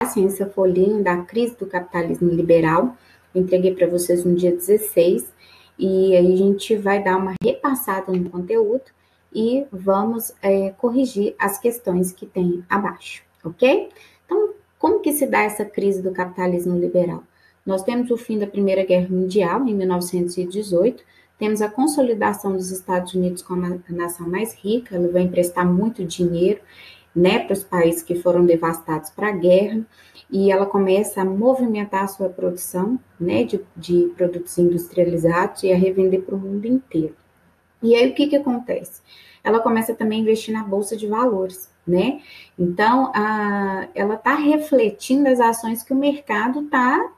pegassem essa folhinha da crise do capitalismo liberal. Eu entreguei para vocês no dia 16, e aí a gente vai dar uma repassada no conteúdo e vamos corrigir as questões que tem abaixo, ok? Então, como que se dá essa crise do capitalismo liberal? Nós temos o fim da Primeira Guerra Mundial, em 1918, temos a consolidação dos Estados Unidos como a nação mais rica, ela vai emprestar muito dinheiro, né, para os países que foram devastados para a guerra, e ela começa a movimentar a sua produção, né, de produtos industrializados e a revender para o mundo inteiro. E aí, o que acontece? Ela começa também a investir na Bolsa de Valores, né? Então, ela está refletindo as ações que o mercado está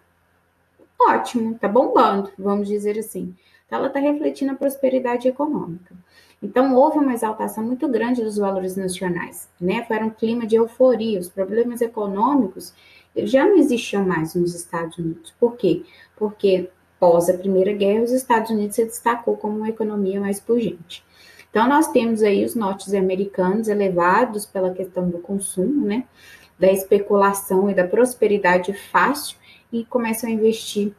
ótimo, está bombando, vamos dizer assim. Então, ela está refletindo a prosperidade econômica. Então, houve uma exaltação muito grande dos valores nacionais, né? Foi um clima de euforia. Os problemas econômicos eles já não existiam mais nos Estados Unidos. Por quê? Porque, pós a Primeira Guerra, os Estados Unidos se destacou como uma economia mais pujante. Então, nós temos aí os norte-americanos elevados pela questão do consumo, né? Da especulação e da prosperidade fácil, e começam a investir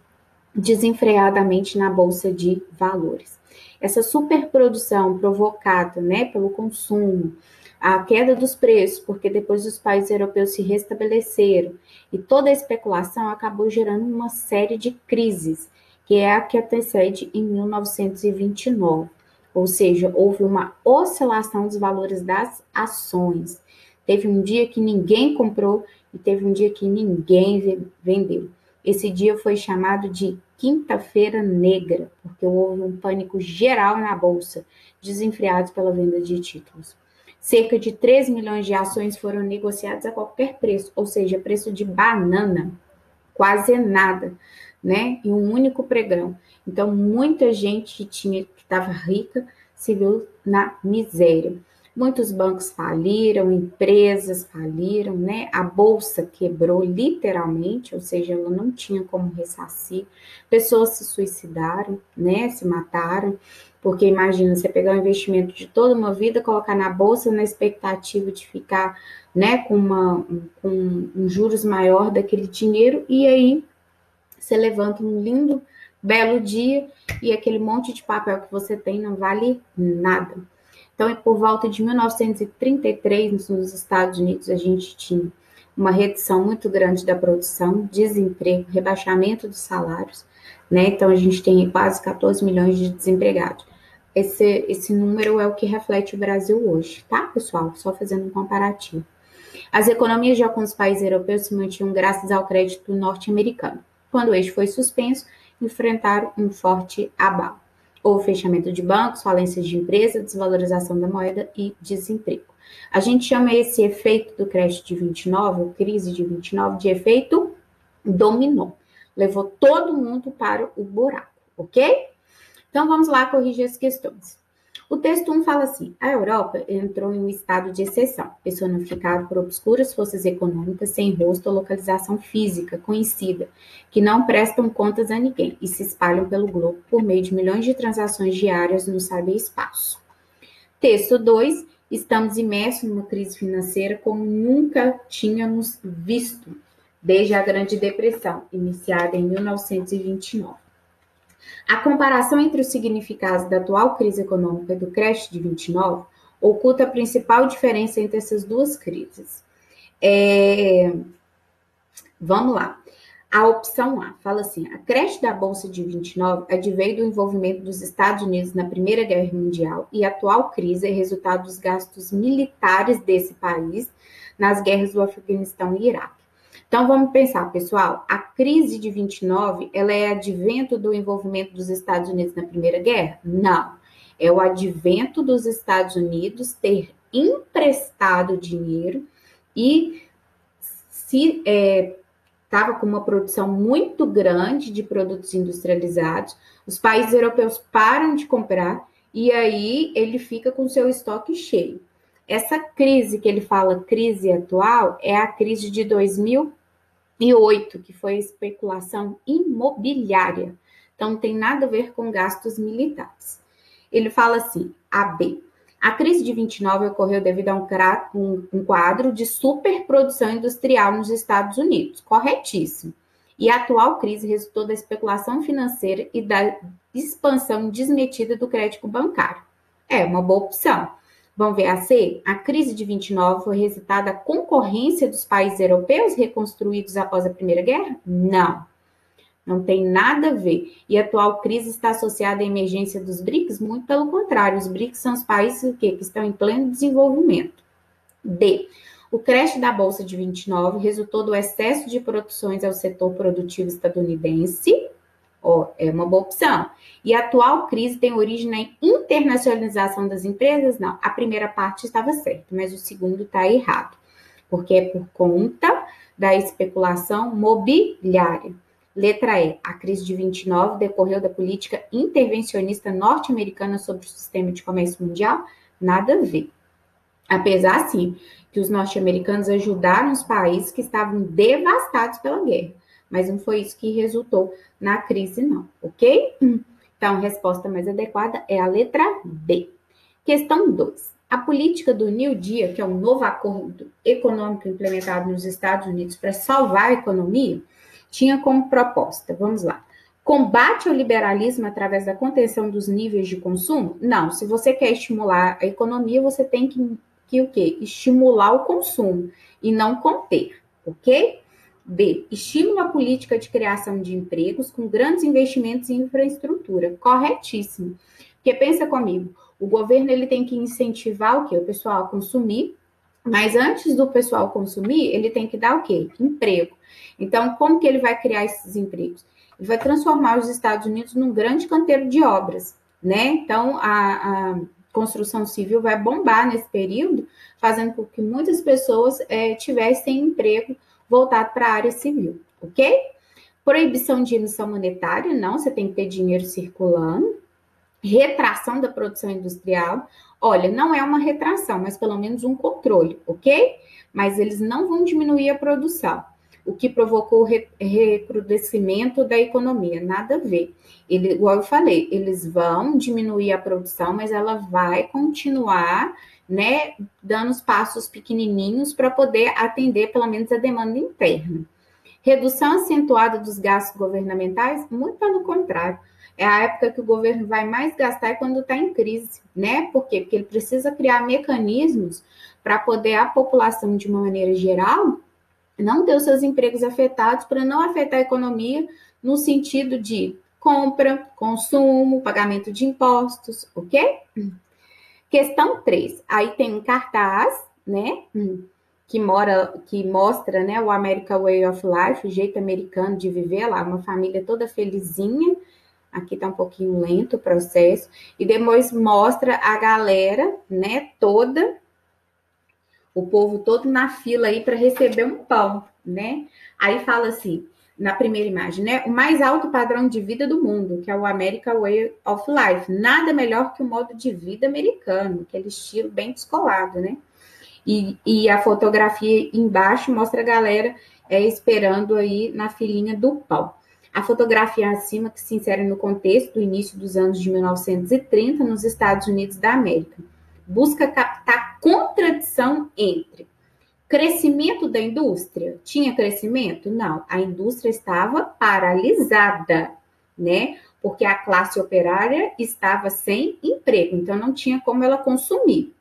desenfreadamente na bolsa de valores. Essa superprodução provocada, né, pelo consumo, a queda dos preços, porque depois os países europeus se restabeleceram, e toda a especulação acabou gerando uma série de crises, que é a que antecede em 1929. Ou seja, houve uma oscilação dos valores das ações. Teve um dia que ninguém comprou e teve um dia que ninguém vendeu. Esse dia foi chamado de Quinta-feira Negra, porque houve um pânico geral na Bolsa, desenfreados pela venda de títulos. Cerca de 3 milhões de ações foram negociadas a qualquer preço, ou seja, preço de banana, quase nada, né? E um único pregão. Então, muita gente que estava rica se viu na miséria. Muitos bancos faliram, empresas faliram, né? A bolsa quebrou literalmente, ou seja, ela não tinha como ressarcir. Pessoas se suicidaram, né? Se mataram, porque imagina você pegar um investimento de toda uma vida, colocar na bolsa na expectativa de ficar, né, com um juros maior daquele dinheiro, e aí você levanta um lindo, belo dia e aquele monte de papel que você tem não vale nada. Então, por volta de 1933, nos Estados Unidos, a gente tinha uma redução muito grande da produção, desemprego, rebaixamento dos salários, né? Então, a gente tem quase 14 milhões de desempregados. Esse número é o que reflete o Brasil hoje, tá, pessoal? Só fazendo um comparativo. As economias de alguns países europeus se mantinham graças ao crédito norte-americano. Quando este foi suspenso, enfrentaram um forte abalo. Houve fechamento de bancos, falências de empresas, desvalorização da moeda e desemprego. A gente chama esse efeito do crash de 29, ou crise de 29, de efeito dominó. Levou todo mundo para o buraco, ok? Então vamos lá corrigir as questões. O texto 1 fala assim: a Europa entrou em um estado de exceção, personificado por obscuras forças econômicas sem rosto ou localização física conhecida, que não prestam contas a ninguém e se espalham pelo globo por meio de milhões de transações diárias no cyberespaço. Texto 2: estamos imersos numa crise financeira como nunca tínhamos visto desde a Grande Depressão, iniciada em 1929. A comparação entre os significados da atual crise econômica e do crash de 29 oculta a principal diferença entre essas duas crises. Vamos lá. A opção A fala assim: a crash da Bolsa de 29 adveio do envolvimento dos Estados Unidos na Primeira Guerra Mundial e a atual crise é resultado dos gastos militares desse país nas guerras do Afeganistão e Iraque. Então, vamos pensar, pessoal, a crise de 29, ela é advento do envolvimento dos Estados Unidos na Primeira Guerra? Não. É o advento dos Estados Unidos ter emprestado dinheiro e se estava com uma produção muito grande de produtos industrializados, os países europeus param de comprar e aí ele fica com seu estoque cheio. Essa crise que ele fala, crise atual, é a crise de 2008, que foi a especulação imobiliária. Então, não tem nada a ver com gastos militares. Ele fala assim, AB, A crise de 29 ocorreu devido a um quadro de superprodução industrial nos Estados Unidos. Corretíssimo. E a atual crise resultou da especulação financeira e da expansão desmedida do crédito bancário. É uma boa opção. Vamos ver a C? A crise de 29 foi resultado da concorrência dos países europeus reconstruídos após a Primeira Guerra? Não. Não tem nada a ver. E a atual crise está associada à emergência dos BRICS? Muito pelo contrário. Os BRICS são os países que estão em pleno desenvolvimento. D. O crash da Bolsa de 29 resultou do excesso de produções ao setor produtivo estadunidense. É uma boa opção. E a atual crise tem origem na internacionalização das empresas? Não. A primeira parte estava certa, mas o segundo está errado. Porque é por conta da especulação mobiliária. Letra E. A crise de 29 decorreu da política intervencionista norte-americana sobre o sistema de comércio mundial? Nada a ver. Apesar, sim, que os norte-americanos ajudaram os países que estavam devastados pela guerra. Mas não foi isso que resultou na crise, não, ok? Então, a resposta mais adequada é a letra B. Questão 2. A política do New Deal, que é um novo acordo econômico implementado nos Estados Unidos para salvar a economia, tinha como proposta, vamos lá, combate ao liberalismo através da contenção dos níveis de consumo? Não, se você quer estimular a economia, você tem que o quê? Estimular o consumo e não conter, ok? B. Estímulo à política de criação de empregos com grandes investimentos em infraestrutura. Corretíssimo. Porque pensa comigo, o governo ele tem que incentivar o quê? O pessoal a consumir, mas antes do pessoal consumir, ele tem que dar o quê? Emprego. Então, como que ele vai criar esses empregos? Ele vai transformar os Estados Unidos num grande canteiro de obras, né? Então, a construção civil vai bombar nesse período, fazendo com que muitas pessoas tivessem emprego voltado para a área civil, ok? Proibição de emissão monetária, não, você tem que ter dinheiro circulando. Retração da produção industrial, olha, não é uma retração, mas pelo menos um controle, ok? Mas eles não vão diminuir a produção, o que provocou o recrudescimento da economia, nada a ver. Igual eu falei, eles vão diminuir a produção, mas ela vai continuar, né, dando os passos pequenininhos para poder atender pelo menos a demanda interna. Redução acentuada dos gastos governamentais? Muito pelo contrário. É a época que o governo vai mais gastar quando está em crise, né? Por quê? Porque ele precisa criar mecanismos para poder a população, de uma maneira geral, não ter os seus empregos afetados, para não afetar a economia no sentido de compra, consumo, pagamento de impostos, ok? Questão 3. Aí tem um cartaz, né? Que mostra, né, o American Way of Life, o jeito americano de viver lá, uma família toda felizinha. Aqui tá um pouquinho lento o processo. E depois mostra a galera, né, toda, o povo todo na fila aí para receber um pão, né? Aí fala assim, na primeira imagem, né? O mais alto padrão de vida do mundo, que é o American Way of Life. Nada melhor que o modo de vida americano, aquele estilo bem descolado, né? E a fotografia embaixo mostra a galera esperando aí na filinha do pão. A fotografia acima que se insere no contexto do início dos anos de 1930 nos Estados Unidos da América. Busca captar contradição entre crescimento da indústria. Tinha crescimento? Não. A indústria estava paralisada, né? Porque a classe operária estava sem emprego, então não tinha como ela consumir.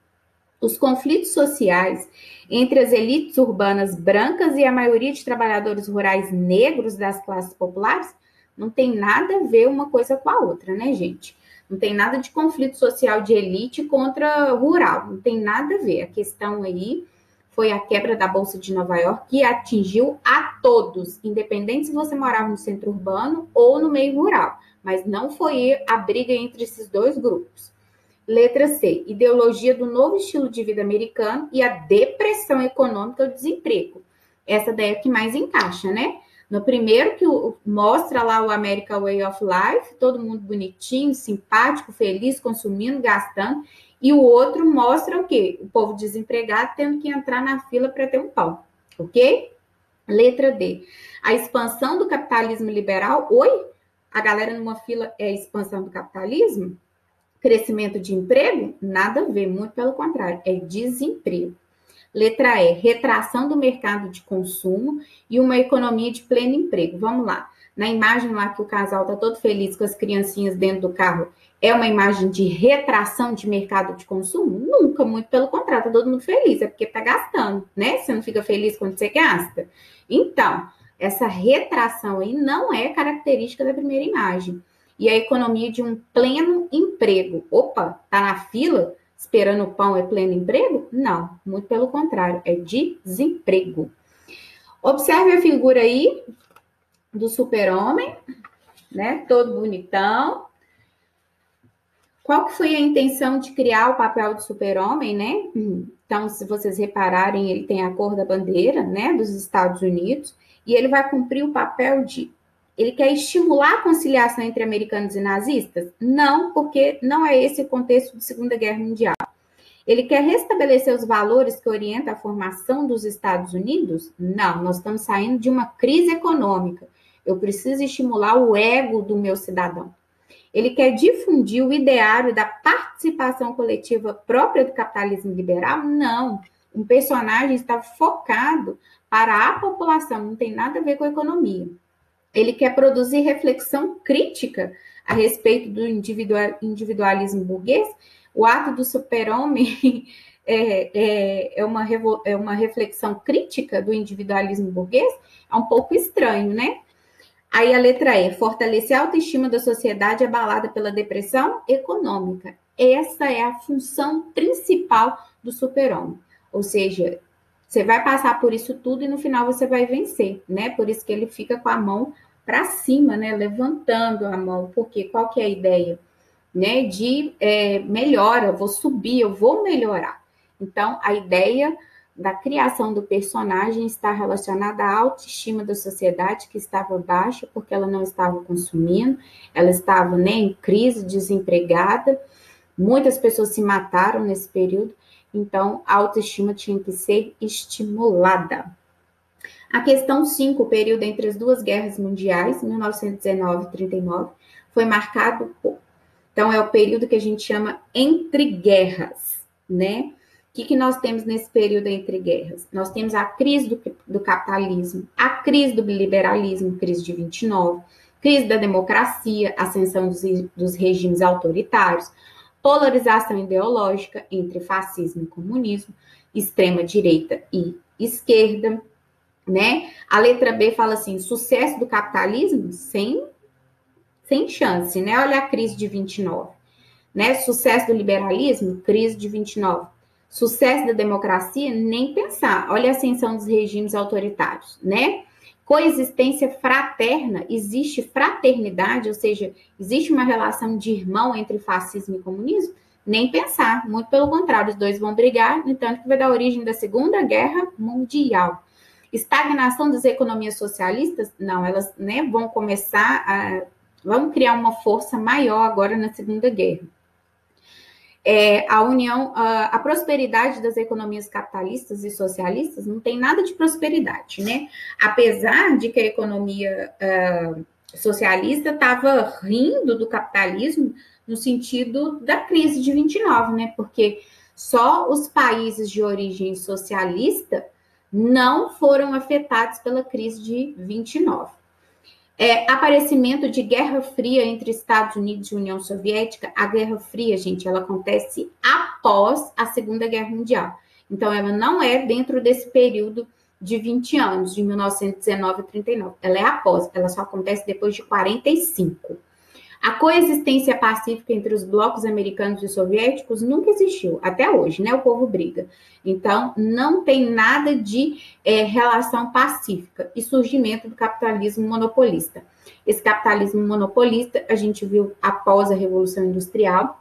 Os conflitos sociais entre as elites urbanas brancas e a maioria de trabalhadores rurais negros das classes populares não tem nada a ver uma coisa com a outra, né, gente? Não tem nada de conflito social de elite contra rural, não tem nada a ver. A questão aí foi a quebra da Bolsa de Nova York, que atingiu a todos, independente se você morava no centro urbano ou no meio rural, mas não foi a briga entre esses dois grupos. Letra C, ideologia do novo estilo de vida americano e a depressão econômica e o desemprego. Essa daí é que mais encaixa, né? No primeiro que mostra lá o American Way of Life, todo mundo bonitinho, simpático, feliz, consumindo, gastando. E o outro mostra o quê? O povo desempregado tendo que entrar na fila para ter um pão, ok? Letra D, a expansão do capitalismo liberal. Oi? A galera numa fila é a expansão do capitalismo? Crescimento de emprego? Nada a ver, muito pelo contrário, é desemprego. Letra E, retração do mercado de consumo e uma economia de pleno emprego. Vamos lá. Na imagem lá que o casal está todo feliz com as criancinhas dentro do carro, é uma imagem de retração de mercado de consumo? Nunca, muito pelo contrário, está todo mundo feliz, é porque está gastando, né? Você não fica feliz quando você gasta? Então, essa retração aí não é característica da primeira imagem. E a economia de um pleno emprego. Opa, tá na fila esperando o pão é pleno emprego? Não, muito pelo contrário, é desemprego. Observe a figura aí do super-homem, né? Todo bonitão. Qual que foi a intenção de criar o papel do super-homem, né? Então, se vocês repararem, ele tem a cor da bandeira, né, dos Estados Unidos, e ele vai cumprir o papel de... Ele quer estimular a conciliação entre americanos e nazistas? Não, porque não é esse o contexto de Segunda Guerra Mundial. Ele quer restabelecer os valores que orientam a formação dos Estados Unidos? Não, nós estamos saindo de uma crise econômica. Eu preciso estimular o ego do meu cidadão. Ele quer difundir o ideário da participação coletiva própria do capitalismo liberal? Não. Um personagem está focado para a população, não tem nada a ver com a economia. Ele quer produzir reflexão crítica a respeito do individualismo burguês. O ato do super-homem é uma reflexão crítica do individualismo burguês? É um pouco estranho, né? Aí a letra E, fortalecer a autoestima da sociedade abalada pela depressão econômica. Essa é a função principal do super-homem. Ou seja, você vai passar por isso tudo e no final você vai vencer, né? Por isso que ele fica com a mão para cima, né? Levantando a mão, porque qual que é a ideia? Né? De melhora, eu vou subir, eu vou melhorar. Então, a ideia da criação do personagem está relacionada à autoestima da sociedade, que estava baixa porque ela não estava consumindo, ela estava, né, em crise, desempregada, muitas pessoas se mataram nesse período, então a autoestima tinha que ser estimulada. A questão 5, o período entre as duas guerras mundiais, 1919 e 39, foi marcado por... Então, é o período que a gente chama entre guerras, né? O que nós temos nesse período entre guerras? Nós temos a crise do capitalismo, a crise do liberalismo, crise de 29, crise da democracia, ascensão dos regimes autoritários, polarização ideológica entre fascismo e comunismo, extrema-direita e esquerda, né? A letra B fala assim, sucesso do capitalismo sem chance, né? Olha a crise de 29, né? Sucesso do liberalismo, crise de 29. Sucesso da democracia, nem pensar. Olha a ascensão dos regimes autoritários, né? Coexistência fraterna, existe fraternidade, ou seja, existe uma relação de irmão entre fascismo e comunismo? Nem pensar, muito pelo contrário, os dois vão brigar, no entanto que vai dar origem da Segunda Guerra Mundial. Estagnação das economias socialistas? Não, elas, né, vão começar a... Vamos criar uma força maior agora na Segunda Guerra. A prosperidade das economias capitalistas e socialistas não tem nada de prosperidade, né? Apesar de que a economia socialista estava rindo do capitalismo no sentido da crise de 29, né? Porque só os países de origem socialista não foram afetados pela crise de 29. Aparecimento de Guerra Fria entre Estados Unidos e União Soviética. A Guerra Fria, gente, ela acontece após a Segunda Guerra Mundial. Então, ela não é dentro desse período de 20 anos, de 1919 a 39. Ela é após, ela só acontece depois de 45. A coexistência pacífica entre os blocos americanos e soviéticos nunca existiu, até hoje, né? O povo briga. Então, não tem nada de relação pacífica e surgimento do capitalismo monopolista. Esse capitalismo monopolista a gente viu após a Revolução Industrial,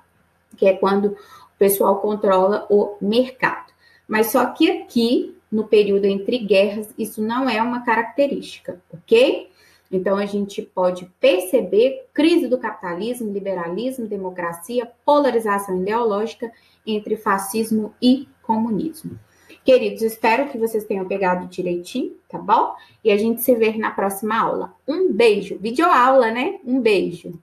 que é quando o pessoal controla o mercado. Mas só que aqui, no período entre guerras, isso não é uma característica, ok? Então, a gente pode perceber crise do capitalismo, liberalismo, democracia, polarização ideológica entre fascismo e comunismo. Queridos, espero que vocês tenham pegado direitinho, tá bom? E a gente se vê na próxima aula. Um beijo. Videoaula, né? Um beijo.